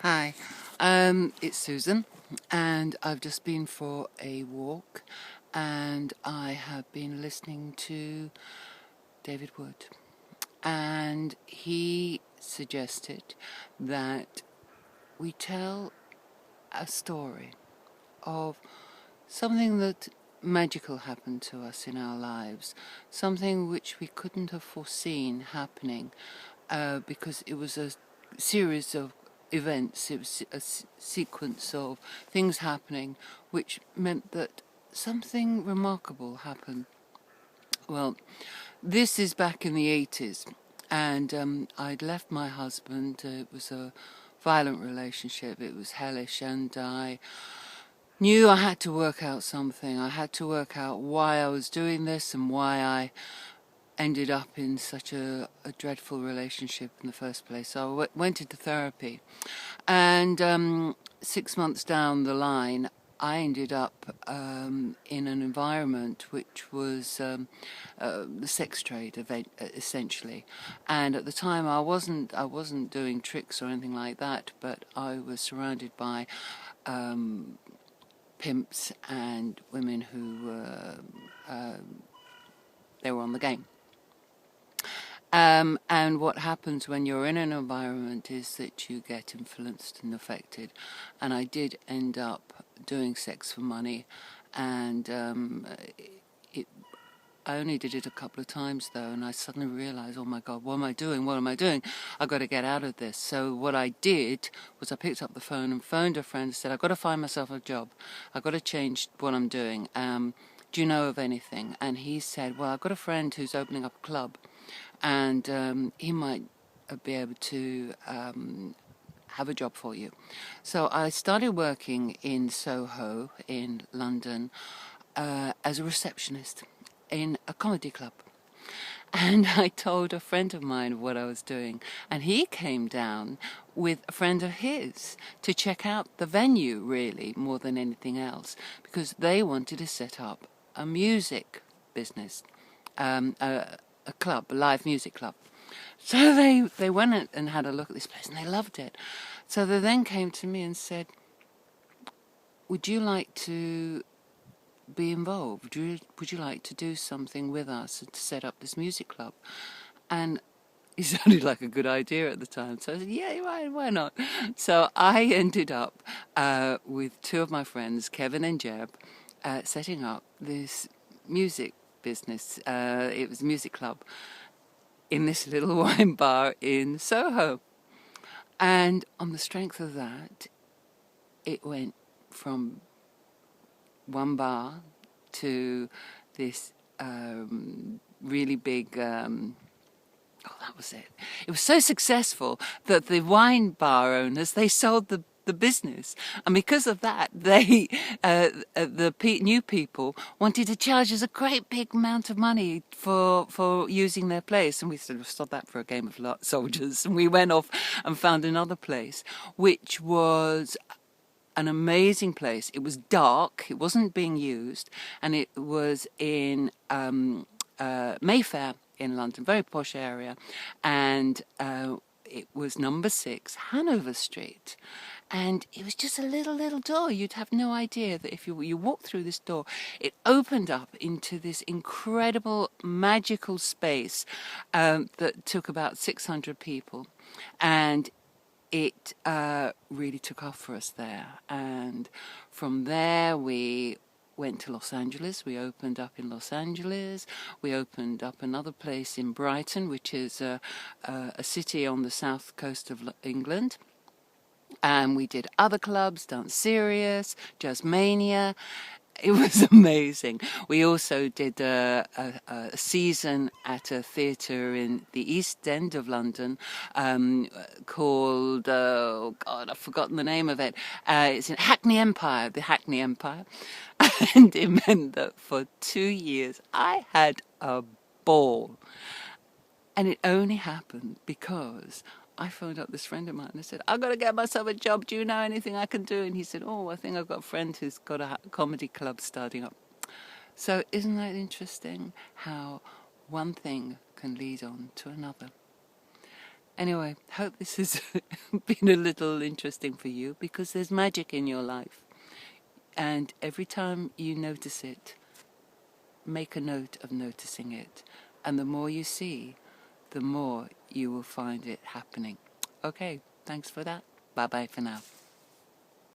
Hi, it's Susan, and I've just been for a walk, and I have been listening to David Wood, and he suggested that we tell a story of something that magical happened to us in our lives, something which we couldn't have foreseen happening, because it was a series of events, it was a sequence of things happening which meant that something remarkable happened. Well, this is back in the 80s, and I'd left my husband. It was a violent relationship, it was hellish, and I knew I had to work out something. I had to work out why I was doing this and why I ended up in such a dreadful relationship in the first place. So I went into therapy, and 6 months down the line, I ended up in an environment which was the sex trade event, essentially. And at the time, I wasn't doing tricks or anything like that, but I was surrounded by pimps and women who they were on the game. And what happens when you're in an environment is that you get influenced and affected. And I did end up doing sex for money, and I only did it a couple of times though, and I suddenly realized, oh my God, what am I doing? What am I doing? I've got to get out of this. So what I did was I picked up the phone and phoned a friend and said, I've got to find myself a job. I've got to change what I'm doing. Do you know of anything? And he said, well, I've got a friend who's opening up a club, and he might be able to have a job for you. So I started working in Soho in London as a receptionist in a comedy club. And I told a friend of mine what I was doing, and he came down with a friend of his to check out the venue, really, more than anything else, because they wanted to set up a music business, a club, a live music club. So they went and had a look at this place, and they loved it. So they then came to me and said, would you like to be involved? Would you like to do something with us to set up this music club? And it sounded like a good idea at the time. So I said, yeah, why not? So I ended up with two of my friends, Kevin and Jeb, setting up this music business. It was a music club in this little wine bar in Soho. And on the strength of that, it went from one bar to this really big that was it. It was so successful that the wine bar owners, they sold the business, and because of that, they new people wanted to charge us a great big amount of money for using their place, and we sort of stopped that for a game of soldiers, and we went off and found another place, which was an amazing place. It was dark, it wasn't being used, and it was in Mayfair in London, very posh area, and it was number 6 Hanover Street, and it was just a little door. You'd have no idea that if you walked through this door, it opened up into this incredible magical space that took about 600 people, and it really took off for us there. And from there we went to Los Angeles. We opened up in Los Angeles. We opened up another place in Brighton, which is a city on the south coast of England. And we did other clubs, Dance Serious, Jazzmania. It was amazing. We also did a season at a theatre in the East End of London called, oh God, I've forgotten the name of it. It's in Hackney Empire, the Hackney Empire. And it meant that for 2 years I had a ball. And it only happened because I phoned up this friend of mine and I said, I've got to get myself a job. Do you know anything I can do? And he said, oh, I think I've got a friend who's got a comedy club starting up. So isn't that interesting how one thing can lead on to another? Anyway, hope this has been a little interesting for you, because there's magic in your life. And every time you notice it, make a note of noticing it. And the more you see, the more you will find it happening. Okay, thanks for that. Bye-bye for now.